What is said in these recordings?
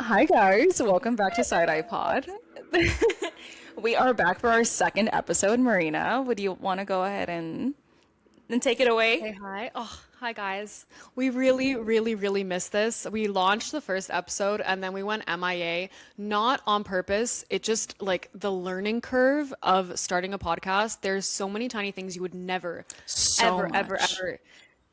Hi guys, welcome back to Side Eye Pod. We are back for our second episode. Marina, would you want to go ahead and take it away? Hey, hi. Oh, hi, guys. We really missed this. We launched the first episode and then we went MIA, not on purpose. It just like the learning curve of starting a podcast. There's so many tiny things you would never, So much.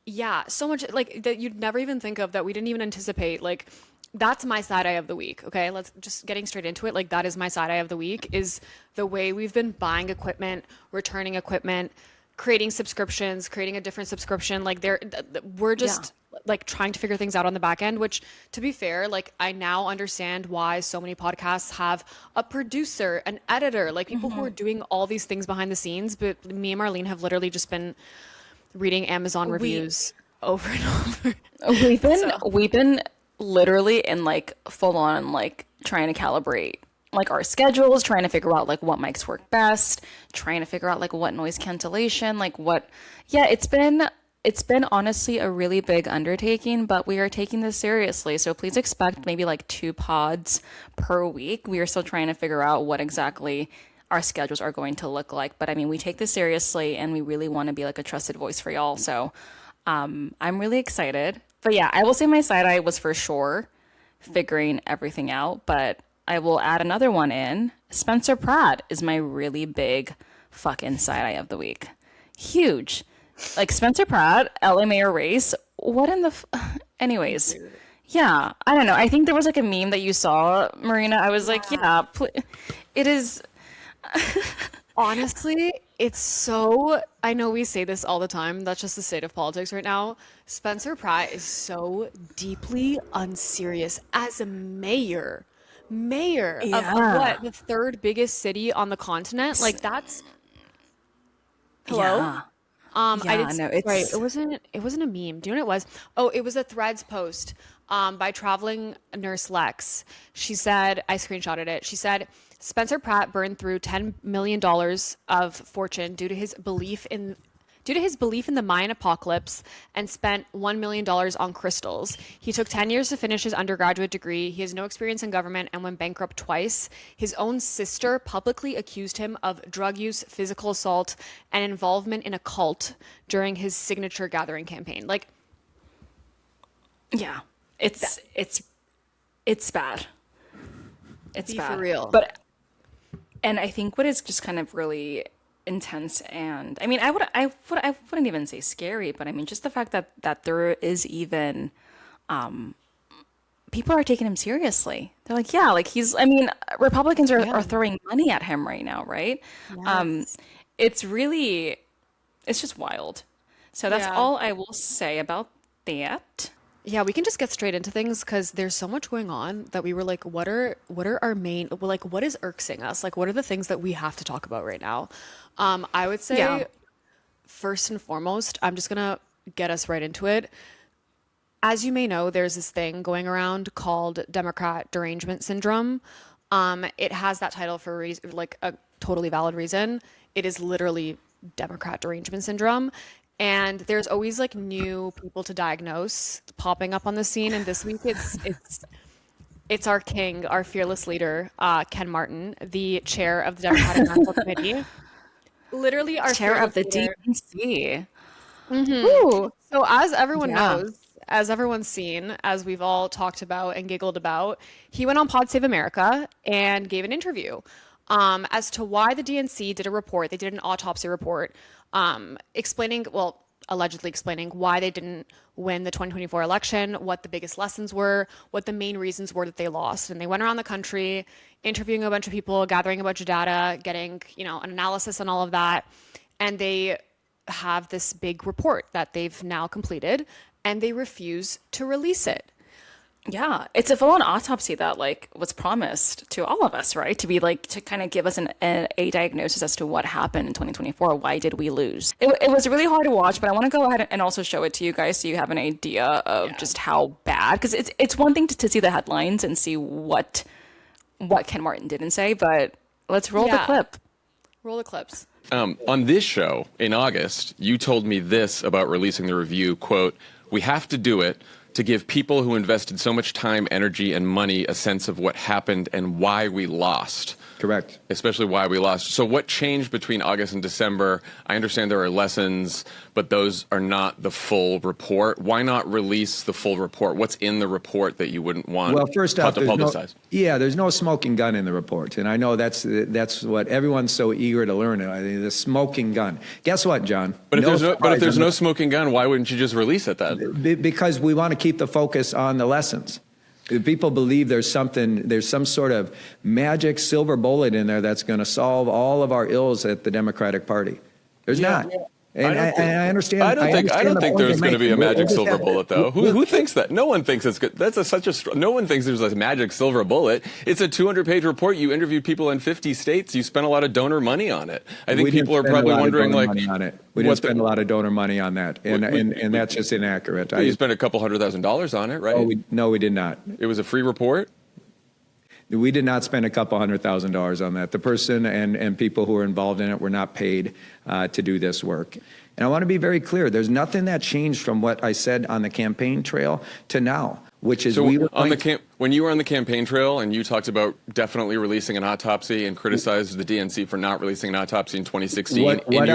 yeah, so much like that you'd never even think of that we didn't even anticipate. Like, that's my side eye of the week. Okay, let's just getting straight into it. Like, that is my side eye of the week is the way we've been buying equipment, returning equipment, creating subscriptions, creating a different subscription. Like, we're Yeah. just like trying to figure things out on the back end, which to be fair, like I now understand why so many podcasts have a producer, an editor, like people who are hmm doing all these things behind the scenes. But me and Marlene have literally just been reading Amazon We reviews over and over. So, we've been literally in like full on like trying to calibrate like our schedules, trying to figure out like what mics work best, trying to figure out like what noise cancellation, like what yeah, it's been honestly a really big undertaking, but we are taking this seriously. So please expect maybe like two pods per week. We are still trying to figure out what exactly our schedules are going to look like. But I mean, we take this seriously and we really want to be like a trusted voice for y'all. So I'm really excited. But yeah, I will say my side eye was for sure figuring everything out, but I will add another one in. Spencer Pratt is my really big fucking side eye of the week. Huge. Like Spencer Pratt, LA Mayor race. What in the anyways. dude. Yeah, I don't know. I think there was like a meme that you saw, Marina. I was like, Yeah. yeah, it is. Honestly, it's so, I know we say this all the time. That's just the state of politics right now. Spencer Pratt is so deeply unserious as a mayor. Mayor of Yeah, what? The third biggest city on the continent? S- Like that's, hello? yeah, I yeah. did, No, sorry, it's it wasn't a meme. Do you know what it was? Oh, it was a Threads post by traveling nurse Lex. She said, I screenshotted it. She said, Spencer Pratt burned through $10 million of fortune due to his belief in the Mayan apocalypse and spent $1 million on crystals. He took 10 years to finish his undergraduate degree. He has no experience in government and went bankrupt twice. His own sister publicly accused him of drug use, physical assault, and involvement in a cult during his signature gathering campaign. Like, yeah, that, it's it's it's bad. It's be for bad. real. But and I think what is just kind of really intense and I mean I wouldn't even say scary, but I mean just the fact that there is even people are taking him seriously. They're like, yeah, like he's I mean, Republicans are Yeah. throwing money at him right now, right? Um Yes. it's really it's just wild. So that's Yeah. all I will say about that. Yeah, we can just get straight into things because there's so much going on that we were like, what are our main well, like what is irksing us? Like what are the things that we have to talk about right now? I would Yeah. say first and foremost, I'm just gonna get us right into it. As you may know, there's this thing going around called Democrat derangement syndrome. It has that title for a reason, like a totally valid reason. It is literally Democrat derangement syndrome. And there's always like new people to diagnose popping up on the scene. And this week it's our king, our fearless leader, Ken Martin, the chair of the Democratic National Committee. Literally our Chair of fearless the leader. DNC. Mhm. Woo. So, as everyone Yeah. knows, as everyone's seen, as we've all talked about and giggled about, he went on Pod Save America and gave an interview as to why the DNC did a report. They did an autopsy report explaining, well, allegedly explaining why they didn't win the 2024 election, what the biggest lessons were, what the main reasons were that they lost. And they went around the country interviewing a bunch of people, gathering a bunch of data, getting, an analysis on all of that. And they have this big report that they've now completed and they refuse to release it. Yeah, it's a full-on autopsy that like was promised to all of us, right? To be like to kind of give us a diagnosis as to what happened in 2024. Why did we lose? It was really hard to watch, but I want to go ahead and also show it to you guys so you have an idea of Yeah. just how bad. Because it's one thing to see the headlines and see what Ken Martin didn't say, but let's roll the Yeah. clip. Roll the clips. On this show in August, you told me this about releasing the review, quote, "We have to do it to give people who invested so much time, energy, and money a sense of what happened and why we lost. Correct. Especially why we lost. So what changed between August and December? I understand there are lessons, but those are not the full report. Why not release the full report? What's in the report that you wouldn't want first off, to publicize? there's no smoking gun in the report. And I know that's what everyone's so eager to learn. The smoking gun. Guess what, John? But if there's no smoking gun, why wouldn't you just release it then? Because we want to keep the focus on the lessons. People believe there's some sort of magic silver bullet in there that's going to solve all of our ills at the Democratic Party. There's not. And I understand. I don't think there's going to be a magic silver bullet, though. Who thinks that? No one thinks it's good. No one thinks there's a magic silver bullet. It's a 200-page report. You interviewed people in 50 states. You spent a lot of donor money on it. I think people are probably wondering, like, we didn't spend a lot of donor money on that, and that's just inaccurate. You spent a couple $100,000 on it, right? No, we did not. It was a free report? We did not spend a couple $100,000 on that. The person and people who were involved in it were not paid to do this work. And I want to be very clear. There's nothing that changed from what I said on the campaign trail to now, which is when you were on the campaign trail and you talked about definitely releasing an autopsy and criticized the DNC for not releasing an autopsy in 2016. In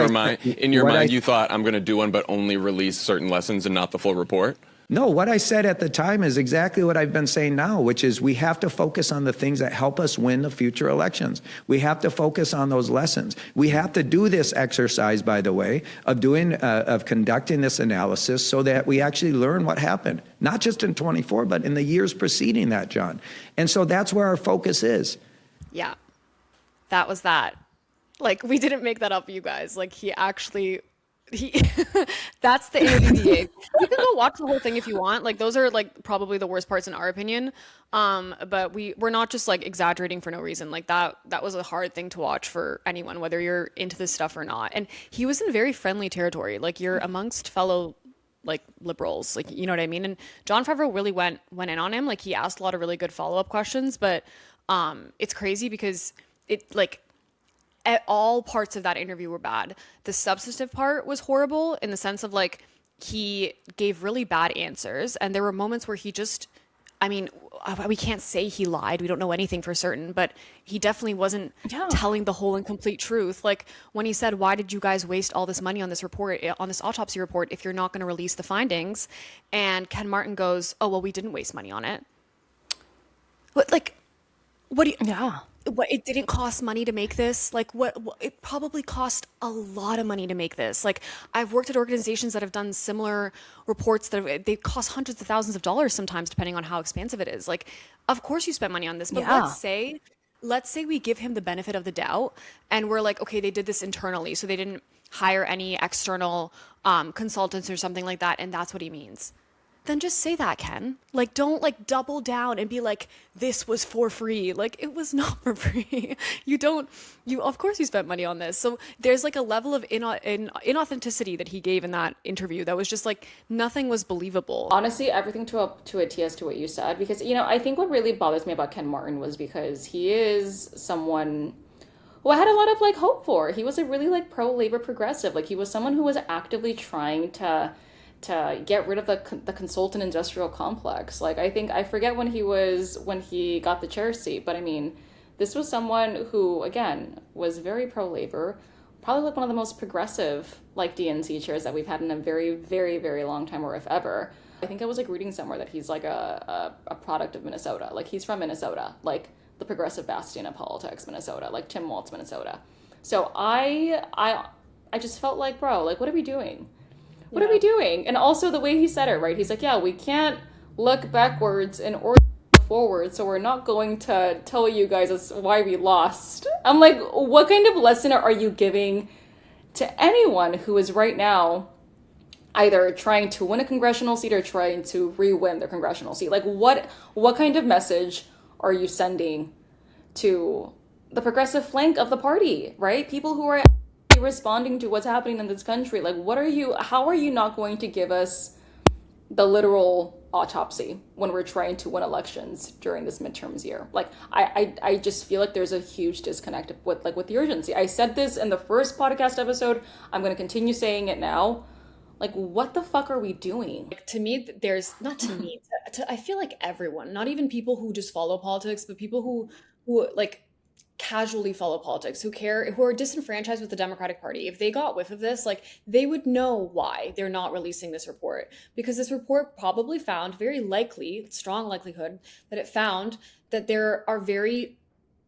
your mind, you thought, I'm going to do one, but only release certain lessons and not the full report? No, what I said at the time is exactly what I've been saying now, which is we have to focus on the things that help us win the future elections. We have to focus on those lessons. We have to do this exercise, by the way, of conducting this analysis so that we actually learn what happened, not just in 24, but in the years preceding that, John. And so that's where our focus is. Yeah, that was that. Like, we didn't make that up, you guys. Like, that's the ABDA. You can go watch the whole thing if you want. Like, those are like probably the worst parts in our opinion. But we're not just like exaggerating for no reason. Like that was a hard thing to watch for anyone, whether you're into this stuff or not. And he was in very friendly territory. Like, you're amongst fellow like liberals, like, you know what I mean? And Jon Favreau really went in on him. Like, he asked a lot of really good follow-up questions, but it's crazy because all parts of that interview were bad. The substantive part was horrible in the sense of, like, he gave really bad answers. And there were moments where he just, we can't say he lied. We don't know anything for certain, but he definitely wasn't telling the whole and complete truth. Like, when he said, why did you guys waste all this money on this report, on this autopsy report, if you're not going to release the findings? And Ken Martin goes, oh, well, we didn't waste money on it. What do you... Yeah. What, it didn't cost money to make this? Like, what it probably cost a lot of money to make this. Like, I've worked at organizations that have done similar reports they cost hundreds of thousands of dollars sometimes, depending on how expensive it is. Like, of course you spent money on this, but let's say we give him the benefit of the doubt and we're like, okay, they did this internally, so they didn't hire any external consultants or something like that, and that's what he means. Then just say that, Ken. Like, don't like double down and be like, this was for free. Like, it was not for free. Of course you spent money on this. So there's like a level of inauthenticity that he gave in that interview that was just like, nothing was believable. Honestly, everything to a T as to what you said, because, I think what really bothers me about Ken Martin was because he is someone who I had a lot of like hope for. He was a really like pro-labor progressive. Like, he was someone who was actively trying to get rid of the consultant industrial complex. Like, I forget when he got the chair seat, but this was someone who, again, was very pro-labor, probably like one of the most progressive like DNC chairs that we've had in a very, very, very long time, or if ever. I think I was like reading somewhere that he's like a product of Minnesota. Like, he's from Minnesota, like the progressive bastion of politics, Minnesota, like Tim Walz, Minnesota. So I just felt like, bro, like, what are we doing? What are we doing? And also the way he said it, right? He's like, yeah, we can't look backwards in order to look forward, so we're not going to tell you guys why we lost. I'm like, what kind of lesson are you giving to anyone who is right now either trying to win a congressional seat or trying to re-win their congressional seat? Like, what kind of message are you sending to the progressive flank of the party, right? People who are responding to what's happening in this country. Like, how are you not going to give us the literal autopsy when we're trying to win elections during this midterms year? Like, I just feel like there's a huge disconnect with the urgency. I said this in the first podcast episode. I'm going to continue saying it now. Like, what the fuck are we doing? Like, to me, there's not to me. I feel like everyone, not even people who just follow politics, but people who like casually follow politics, who care, who are disenfranchised with the Democratic Party. If they got whiff of this, like they would know why they're not releasing this report, because this report probably found, very likely, strong likelihood that it found that there are very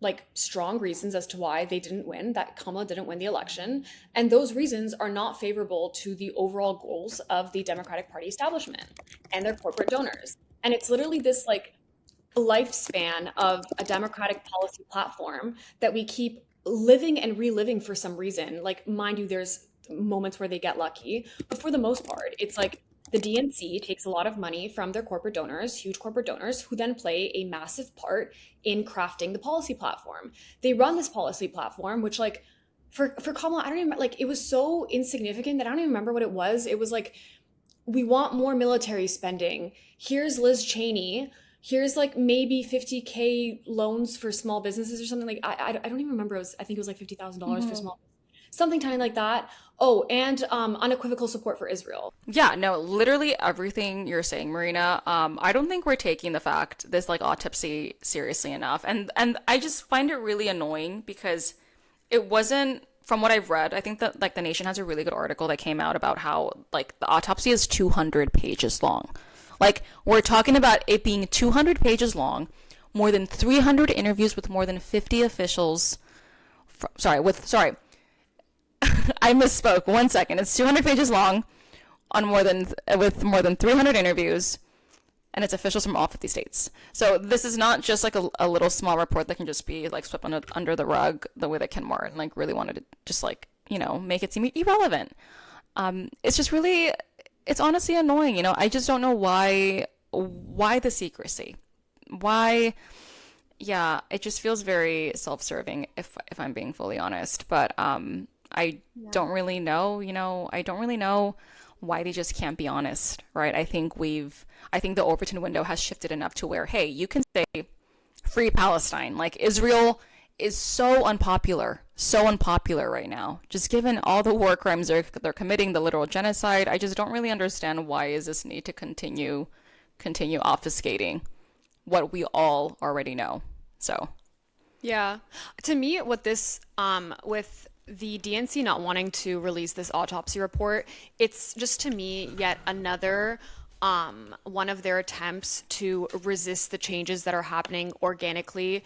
like strong reasons as to why they didn't win, that Kamala didn't win the election. And those reasons are not favorable to the overall goals of the Democratic Party establishment and their corporate donors. And it's literally this like lifespan of a democratic policy platform that we keep living and reliving for some reason. Like, mind you, there's moments where they get lucky, but for the most part, it's like the DNC takes a lot of money from their corporate donors, huge corporate donors, who then play a massive part in crafting the policy platform. They run this policy platform, which like for Kamala, I don't even, like, it was so insignificant that I don't even remember what it was. It was like, we want more military spending. Here's Liz Cheney. Here's like maybe 50K loans for small businesses or something. Like, I don't even remember. I think it was like $50,000 for small, something tiny like that. Oh, and unequivocal support for Israel. Yeah, no, literally everything you're saying, Marina. I don't think we're taking this like autopsy seriously enough. And I just find it really annoying because it wasn't, from what I've read, I think that like The Nation has a really good article that came out about how like the autopsy is 200 pages long. Like, we're talking about it being 200 pages long, more than 300 interviews with more than 50 officials. I misspoke. 1 second. It's 200 pages long with more than 300 interviews, and it's officials from all 50 states. So this is not just like a little small report that can just be like swept under the rug the way that Ken Martin like really wanted to just like, you know, make it seem irrelevant. It's just really, it's honestly annoying. You know, I just don't know why the secrecy. Why? Yeah, it just feels very self-serving if I'm being fully honest. But I don't really know, you know, I don't really know why they just can't be honest, right? I think the Overton window has shifted enough to where, hey, you can say free Palestine. Like, Israel is so unpopular right now. Just given all the war crimes they're committing, the literal genocide, I just don't really understand why is this need to continue obfuscating what we all already know. So, yeah, to me, what this with the DNC not wanting to release this autopsy report, it's just, to me, yet another one of their attempts to resist the changes that are happening organically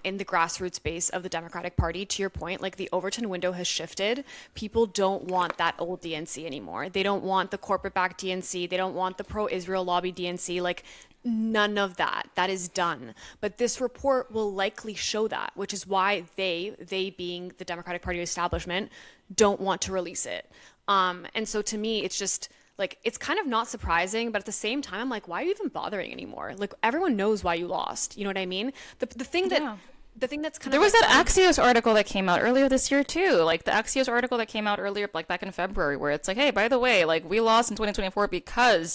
in the grassroots base of the Democratic Party. To your point, like, the Overton window has shifted. People don't want that old DNC anymore. They don't want the corporate-backed DNC. They don't want the pro-Israel lobby DNC. Like, none of that. That is done. But this report will likely show that, which is why they being the Democratic Party establishment, don't want to release it. And so to me, it's just like, it's kind of not surprising, but at the same time, I'm like, why are you even bothering anymore? Like, everyone knows why you lost. You know what I mean? The thing that's kind of, there was that Axios article that came out earlier this year too. Like, the Axios article that came out earlier, like back in February, where it's like, hey, by the way, like, we lost in 2024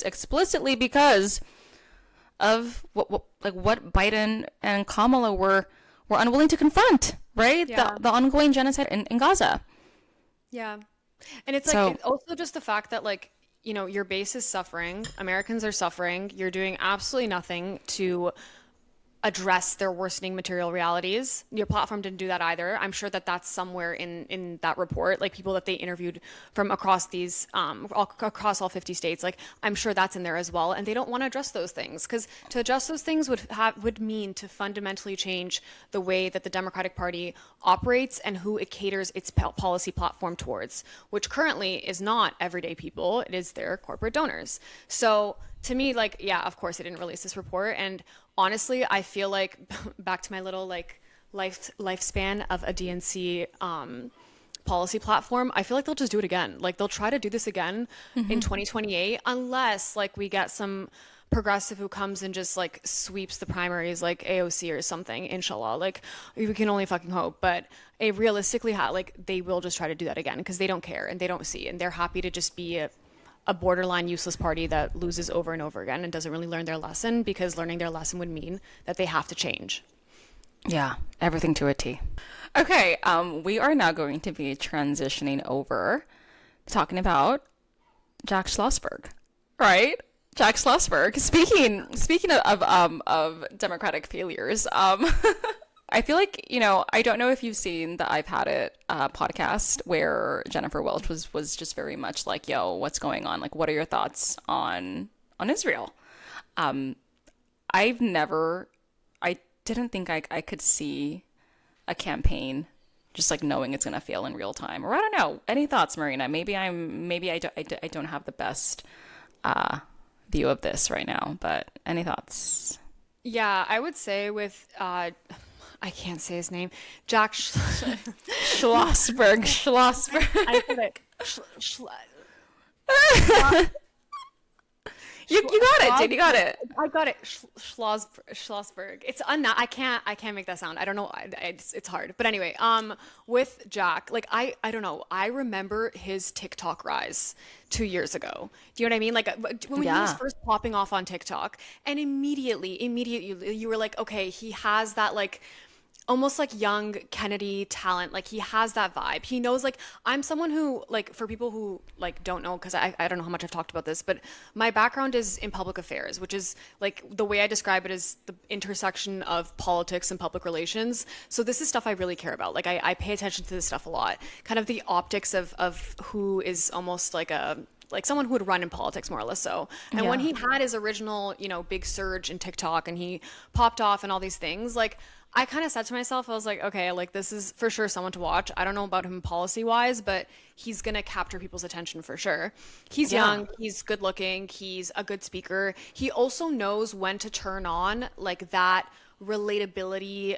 explicitly because of what Biden and Kamala were unwilling to confront, right? Yeah. The ongoing genocide in Gaza. Yeah. And it's like, it's also just the fact that, like, you know, your base is suffering, Americans are suffering, you're doing absolutely nothing to address their worsening material realities. Your platform didn't do that either. I'm sure that that's somewhere in that report, like people that they interviewed from across these, across all 50 states, like, I'm sure that's in there as well. And they don't want to address those things, because to address those things would mean to fundamentally change the way that the Democratic Party operates and who it caters its policy platform towards, which currently is not everyday people. It is their corporate donors. So to me, like, yeah, of course they didn't release this report. And honestly, I feel like, back to my little like lifespan of a DNC policy platform, I feel like they'll just do it again. Like, they'll try to do this again in 2028, unless like we get some progressive who comes and just like sweeps the primaries, like AOC or something, inshallah. Like, we can only fucking hope. But realistically, like, they will just try to do that again, because they don't care and they don't see, and they're happy to just be a borderline useless party that loses over and over again and doesn't really learn their lesson, because learning their lesson would mean that they have to change. Yeah, everything to a T. Okay, we are now going to be transitioning over talking about Jack Schlossberg, right? Jack Schlossberg. Speaking of Democratic failures, I feel like, I don't know if you've seen the I've Had It podcast where Jennifer Welch was just very much like, yo, what's going on? Like, what are your thoughts on Israel? I didn't think I could see a campaign just like knowing it's going to fail in real time. Or I don't know. Any thoughts, Marina? Maybe I don't have the best view of this right now, but any thoughts? Yeah, I would say with I can't say his name. Jack Schlossberg. I said it. You got it, dude. You got it. I got it. Schlossberg. It's I can't make that sound. I don't know. It's hard. But anyway, with Jack, like I don't know. I remember his TikTok rise 2 years ago. Do you know what I mean? Like when he was first popping off on TikTok, and immediately you were like, okay, he has that like almost like young Kennedy talent. Like he has that vibe. He knows, like, I'm someone who, like, for people who like don't know, because I don't know how much I've talked about this, but my background is in public affairs, which is like the way I describe it is the intersection of politics and public relations. So this is stuff I really care about. Like I pay attention to this stuff a lot. Kind of the optics of who is almost like someone who would run in politics, more or less so. And when he had his original, big surge in TikTok and he popped off and all these things, like I kind of said to myself, I was like, okay, like this is for sure someone to watch. I don't know about him policy wise, but he's going to capture people's attention for sure. He's young, he's good looking, he's a good speaker. He also knows when to turn on like that relatability,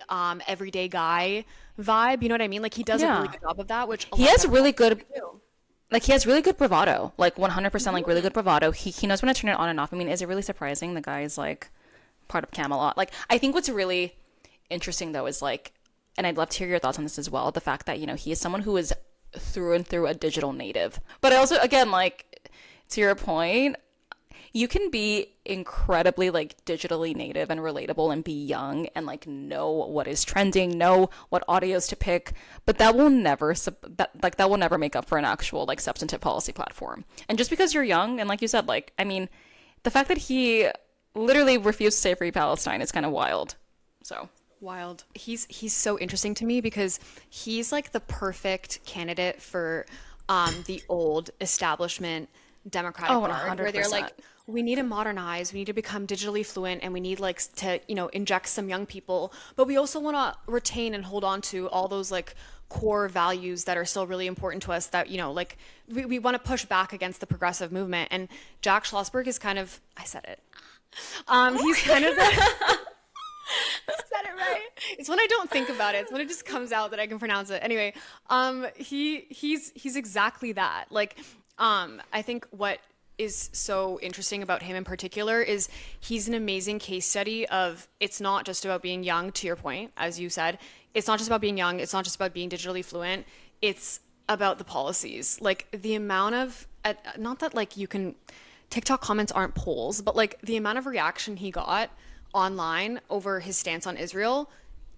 everyday guy vibe. You know what I mean? Like he does a really good job of that, which he has really good, like he has really good bravado, like 100% like really good bravado. He knows when to turn it on and off. I mean, is it really surprising the guy's like part of Camelot? Like I think what's really interesting though is like, and I'd love to hear your thoughts on this as well, the fact that he is someone who is through and through a digital native. But I also, again, like to your point, you can be incredibly like digitally native and relatable and be young and like know what is trending, know what audios to pick, but that will never make up for an actual like substantive policy platform. And just because you're young and like you said, like, I mean, the fact that he literally refused to say free Palestine is kind of wild. So wild. He's so interesting to me because he's like the perfect candidate for the old establishment Democratic Guard, where they're like, we need to modernize, we need to become digitally fluent, and we need like to inject some young people, but we also want to retain and hold on to all those like core values that are still really important to us, that like we want to push back against the progressive movement. And Jack Schlossberg is kind of, I said it, he's kind of the said it right. It's when I don't think about it. It's when it just comes out that I can pronounce it. Anyway, he's exactly that. Like, I think what is so interesting about him in particular is he's an amazing case study of, it's not just about being young, to your point, as you said. It's not just about being young. It's not just about being digitally fluent. It's about the policies. Like the amount of, not that like you can, TikTok comments aren't polls, but like the amount of reaction he got online over his stance on Israel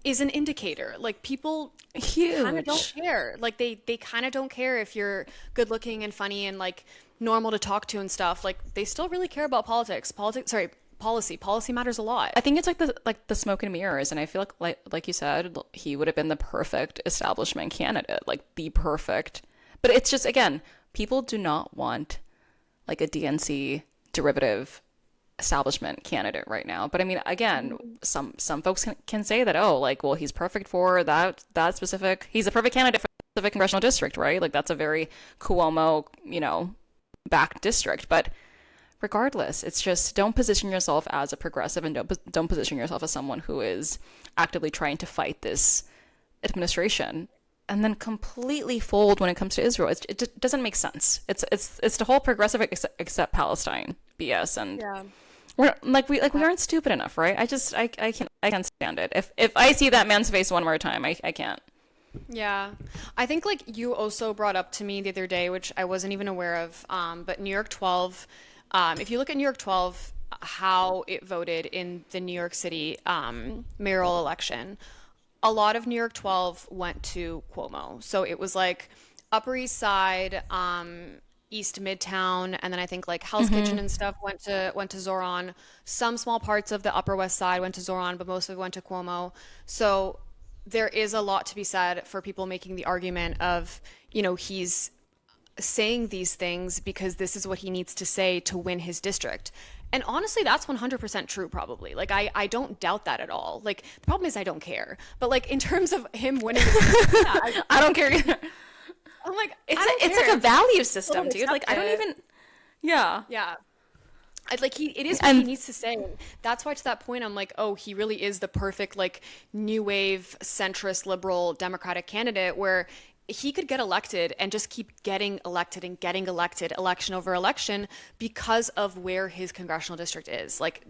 is an indicator. Like people kind of don't care. Like they kind of don't care if you're good looking and funny and like normal to talk to and stuff. Like they still really care about policy matters a lot. I think it's like the smoke and mirrors, and I feel like you said, he would have been the perfect establishment candidate, like the perfect. But it's just, again, people do not want like a DNC derivative establishment candidate right now. But I mean, again, some folks can say that, oh, like, well, he's perfect for that specific, he's a perfect candidate for the specific congressional district, right? Like that's a very Cuomo, backed district. But regardless, it's just, don't position yourself as a progressive, and don't position yourself as someone who is actively trying to fight this administration and then completely fold when it comes to Israel. It doesn't make sense. It's the whole progressive except Palestine BS, and we aren't stupid enough, right? I can't stand it. If I see that man's face one more time, I can't. Yeah. I think like you also brought up to me the other day, which I wasn't even aware of, but New York 12, if you look at New York 12, how it voted in the New York City mayoral election, a lot of New York 12 went to Cuomo. So it was like Upper East Side, East Midtown, and then I think like Hell's Kitchen and stuff went to Zoran. Some small parts of the Upper West Side went to Zoran, but most of it went to Cuomo. So there is a lot to be said for people making the argument of, he's saying these things because this is what he needs to say to win his district. And honestly, that's 100% true, probably. Like, I don't doubt that at all. Like, the problem is I don't care. But, like, in terms of him winning, I don't care either. I'm like, It's like a value system, dude. Like, I don't even, yeah. It is what he needs to say. That's why, to that point, I'm like, oh, he really is the perfect, like, new wave, centrist, liberal, Democratic candidate where he could get elected and just keep getting elected and getting elected election over election because of where his congressional district is. Like,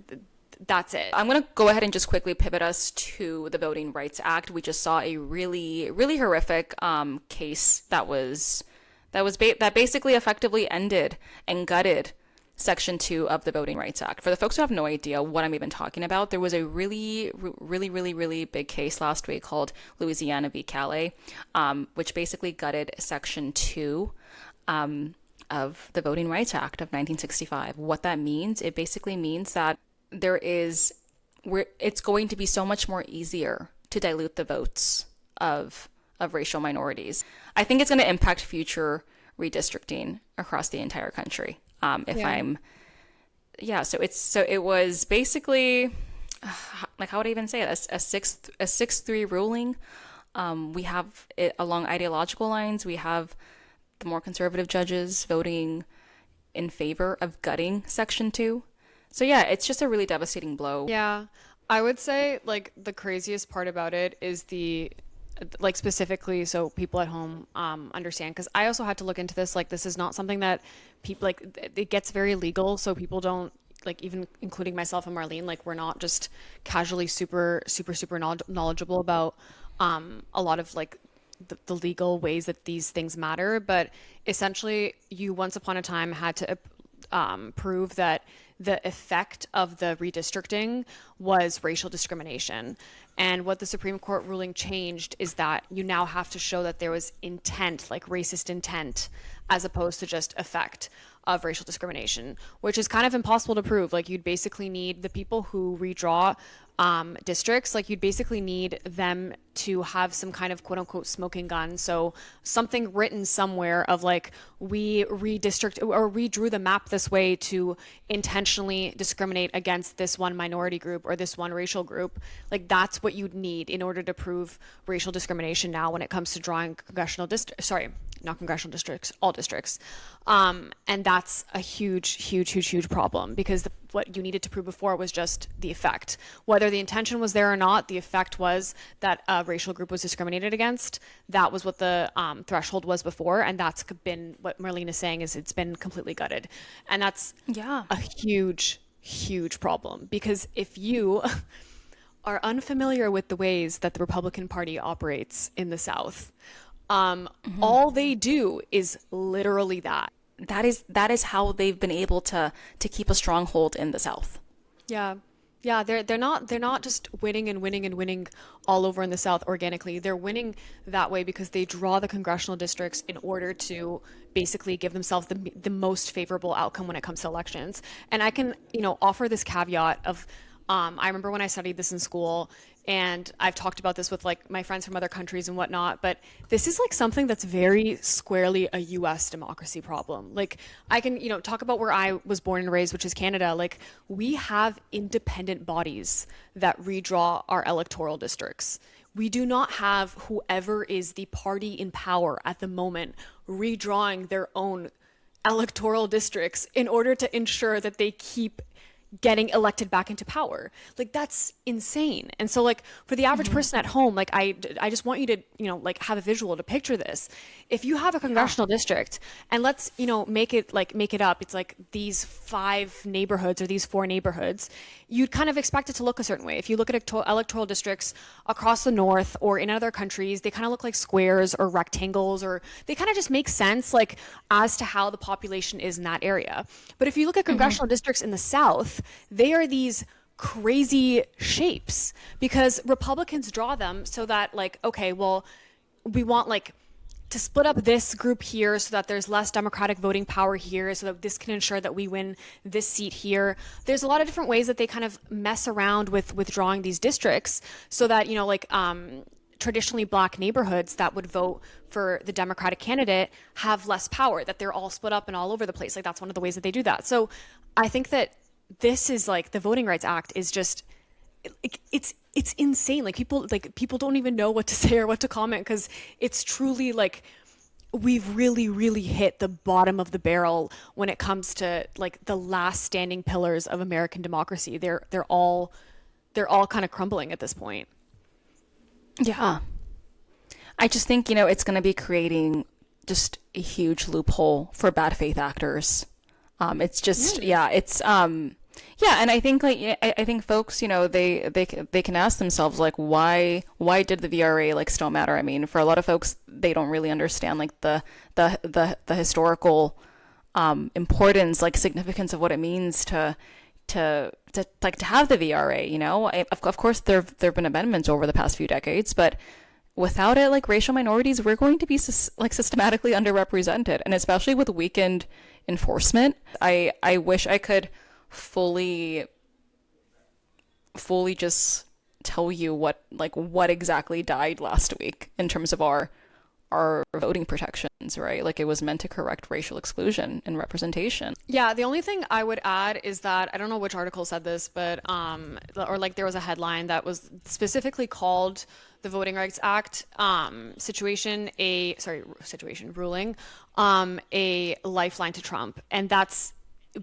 that's it. I'm going to go ahead and just quickly pivot us to the Voting Rights Act. We just saw a really, really horrific case that basically effectively ended and gutted Section 2 of the Voting Rights Act. For the folks who have no idea what I'm even talking about, there was a really, really, really, really big case last week called Louisiana v. Calais, which basically gutted Section 2 of the Voting Rights Act of 1965. What that means, it basically means that it's going to be so much more easier to dilute the votes of racial minorities. I think it's going to impact future redistricting across the entire country. So it was basically, like, how would I even say it? A 6-3 ruling. We have it along ideological lines. We have the more conservative judges voting in favor of gutting Section 2. So yeah, it's just a really devastating blow. Yeah, I would say, like, the craziest part about it is like, specifically so people at home understand, because I also had to look into this. Like, this is not something that people, like, it gets very legal, so people don't, like, even including myself and Marlene, like, we're not just casually super knowledgeable about a lot of, like, the legal ways that these things matter. But essentially, you once upon a time had to prove that the effect of the redistricting was racial discrimination. And what the Supreme Court ruling changed is that you now have to show that there was intent, like racist intent, as opposed to just effect of racial discrimination, which is kind of impossible to prove. Like, you'd basically need the people who redraw districts, like, you'd basically need them to have some kind of quote unquote smoking gun. So something written somewhere of, like, we redistrict or redrew the map this way to intentionally discriminate against this one minority group or this one racial group. Like, that's what you'd need in order to prove racial discrimination now when it comes to drawing not congressional districts, all districts. And that's a huge problem, because what you needed to prove before was just the effect. Whether the intention was there or not, the effect was that a racial group was discriminated against. That was what the threshold was before, and that's been what Marlene is saying, is it's been completely gutted. And that's a huge problem, because if you are unfamiliar with the ways that the Republican Party operates in the South, all they do is literally that. That is how they've been able to keep a stronghold in the South. Yeah. They're not just winning all over in the South organically. They're winning that way because they draw the congressional districts in order to basically give themselves the most favorable outcome when it comes to elections. And I can, offer this caveat of, I remember when I studied this in school, and I've talked about this with, like, my friends from other countries and whatnot, but this is, like, something that's very squarely a U.S. democracy problem. Like, I can, talk about where I was born and raised, which is Canada. Like, we have independent bodies that redraw our electoral districts. We do not have whoever is the party in power at the moment redrawing their own electoral districts in order to ensure that they keep getting elected back into power. Like, that's insane. And so, like, for the average person at home, like, I just want you to, like, have a visual to picture this. If you have a congressional district, and let's, make it up, it's like these 5 neighborhoods or these 4 neighborhoods, you'd kind of expect it to look a certain way. If you look at electoral districts across the North or in other countries, they kind of look like squares or rectangles, or they kind of just make sense, like, as to how the population is in that area. But if you look at congressional districts in the South, they are these crazy shapes because Republicans draw them so that, like, okay, well, we want, like, to split up this group here so that there's less Democratic voting power here, so that this can ensure that we win this seat here. There's a lot of different ways that they kind of mess around with withdrawing these districts so that, you know, like traditionally black neighborhoods that would vote for the Democratic candidate have less power, that they're all split up and all over the place. Like that's one of the ways that they do that. So I think that this is like the Voting Rights Act is just, it's insane. Like people don't even know what to say or what to comment, because it's truly like we've really hit the bottom of the barrel when it comes to like the last standing pillars of American democracy. They're all kind of crumbling at this point. Yeah. I just think, you know, it's going to be creating just a huge loophole for bad faith actors. It's just, yeah, it's, yeah. And I think like, I think folks, you know, they can ask themselves like, why did the VRA like still matter? I mean, for a lot of folks, they don't really understand like the historical, importance, like significance of what it means to have the VRA, you know. Of course there've been amendments over the past few decades, but without it, like racial minorities, we're going to be systematically underrepresented, and especially with weakened enforcement. I wish I could fully just tell you what exactly died last week in terms of our voting protections, right? Like it was meant to correct racial exclusion and representation. Yeah, the only thing I would add is that I don't know which article said this, but or like there was a headline that was specifically called the Voting Rights Act ruling a lifeline to Trump, and that's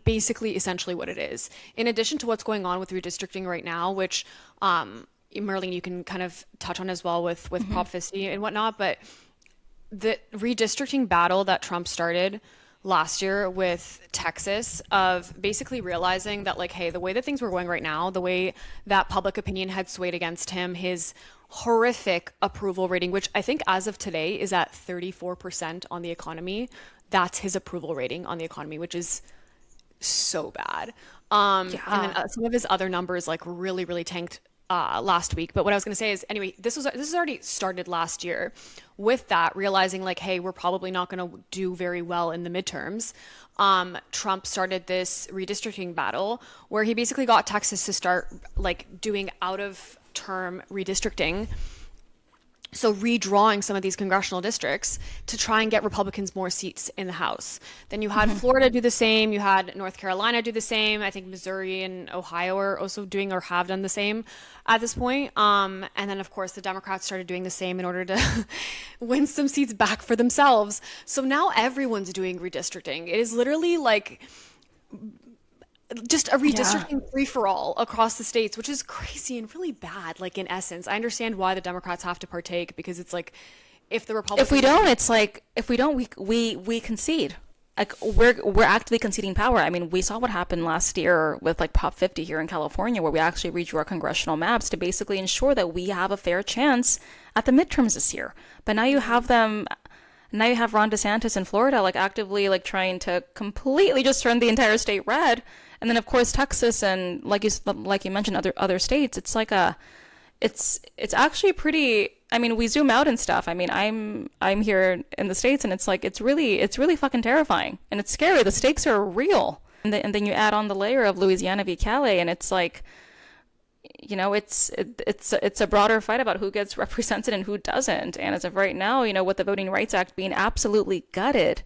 basically essentially what it is. In addition to what's going on with redistricting right now, which Marlene, you can kind of touch on as well with Prop 50 and whatnot, but the redistricting battle that Trump started last year with Texas, of basically realizing that like, hey, the way that things were going right now, the way that public opinion had swayed against him, his horrific approval rating, which I think as of today is at 34% on the economy. That's his approval rating on the economy, which is so bad. And then some of his other numbers like really tanked last week. But what I was going to say is, anyway, this has already started last year with that, realizing like, hey, we're probably not going to do very well in the midterms. Trump started this redistricting battle where he basically got Texas to start like doing out of term redistricting. So redrawing some of these congressional districts to try and get Republicans more seats in the House. Then you had Florida do the same. You had North Carolina do the same. I think Missouri and Ohio are also doing or have done the same at this point. And then, of course, the Democrats started doing the same in order to win some seats back for themselves. So now everyone's doing redistricting. It is literally like just a redistricting free-for-all across the states, which is crazy and really bad. Like in essence, I understand why the Democrats have to partake, because it's like if the Republicans, if we don't, it's like if we don't, we concede. Like we're actively conceding power. I mean, we saw what happened last year with like Prop 50 here in California, where we actually redrew our congressional maps to basically ensure that we have a fair chance at the midterms this year. But now you have them. Now you have Ron DeSantis in Florida, like actively like trying to completely just turn the entire state red. And then of course Texas and like you mentioned other states. It's like it's actually pretty. I mean, we zoom out and stuff. I mean, I'm here in the States, and it's like it's really fucking terrifying, and it's scary. The stakes are real, and then you add on the layer of Louisiana v. Calais, and it's like, you know, it's a broader fight about who gets represented and who doesn't. And as of right now, you know, with the Voting Rights Act being absolutely gutted,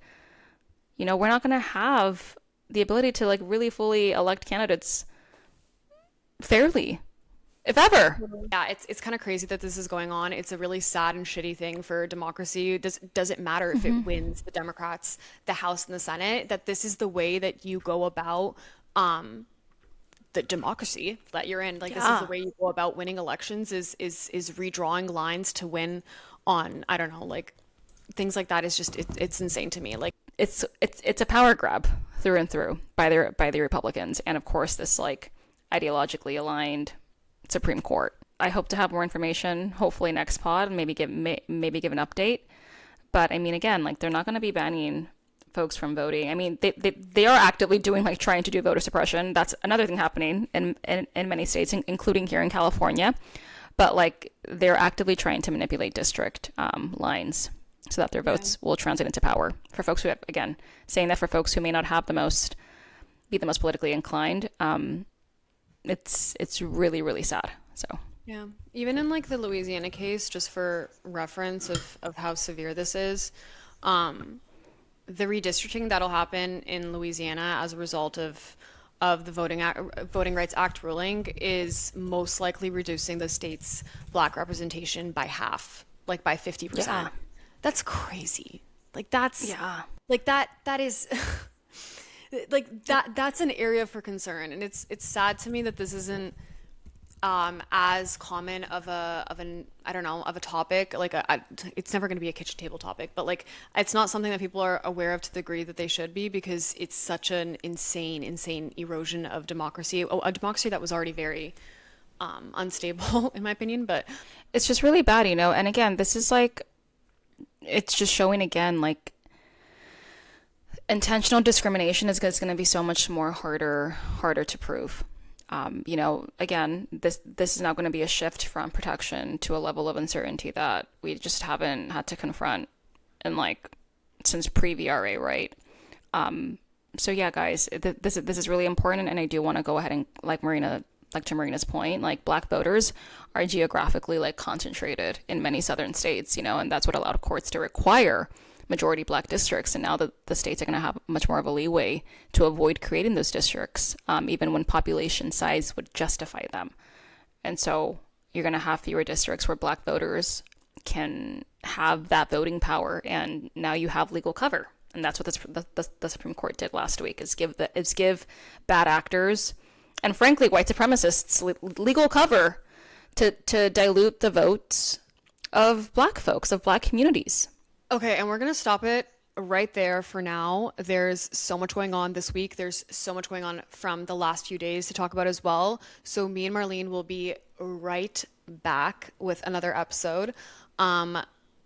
you know, we're not going to have the ability to like really fully elect candidates fairly, if ever. Yeah, it's kind of crazy that this is going on. It's a really sad and shitty thing for democracy. Doesn't matter if it wins the Democrats the House and the Senate, that this is the way that you go about the democracy that you're in. Like this is the way you go about winning elections, is redrawing lines to win on, I don't know, like things like that. Is just it's insane to me. Like it's a power grab through and through by the Republicans, and of course this like ideologically aligned Supreme Court. I hope to have more information, hopefully next pod, and maybe give an update. But I mean, again, like they're not going to be banning folks from voting. I mean, they are actively doing like trying to do voter suppression. That's another thing happening in many states, including here in California. But like they're actively trying to manipulate district lines. so that their votes will translate into power. For folks who have, again, saying that for folks who may not have be the most politically inclined, it's really, really sad. So yeah, even in like the Louisiana case, just for reference of how severe this is, the redistricting that'll happen in Louisiana as a result of the Voting Rights Act ruling is most likely reducing the state's Black representation by half, like by 50%. Yeah. That's crazy. Like that's yeah, like that is like that's an area for concern, and it's sad to me that this isn't as common of a topic. Like it's never going to be a kitchen table topic, but like it's not something that people are aware of to the degree that they should be, because it's such an insane erosion of democracy, a democracy that was already very unstable in my opinion. But it's just really bad, and again, this is like, it's just showing again, like, intentional discrimination is going to be so much more harder to prove. Again, this is not going to be a shift from protection to a level of uncertainty that we just haven't had to confront in like since pre-VRA, right? So yeah, guys, this is really important, and I do want to go ahead and to Marina's point, like Black voters are geographically like concentrated in many southern states, and that's what allowed courts to require majority Black districts. And now that the states are going to have much more of a leeway to avoid creating those districts, even when population size would justify them. And so you're going to have fewer districts where Black voters can have that voting power. And now you have legal cover. And that's what the Supreme Court did last week, is give bad actors and frankly white supremacists legal cover to dilute the votes of Black folks, of Black communities. okay, and we're going to stop it right there for now. There's so much going on this week. There's so much going on from the last few days to talk about as well. So me and Marlene will be right back with another episode.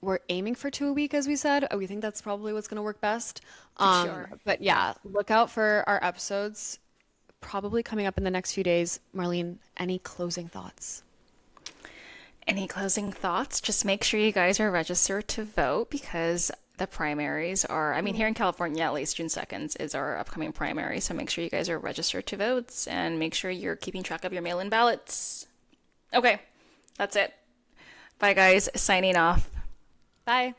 We're aiming for 2 a week, as we said. We think that's probably what's going to work best. Sure. But yeah, look out for our episodes probably coming up in the next few days. Marlene, any closing thoughts? Any closing thoughts? Just make sure you guys are registered to vote, because the primaries are, here in California, at least June 2nd is our upcoming primary. So make sure you guys are registered to vote, and make sure you're keeping track of your mail-in ballots. Okay, that's it. Bye, guys. Signing off. Bye.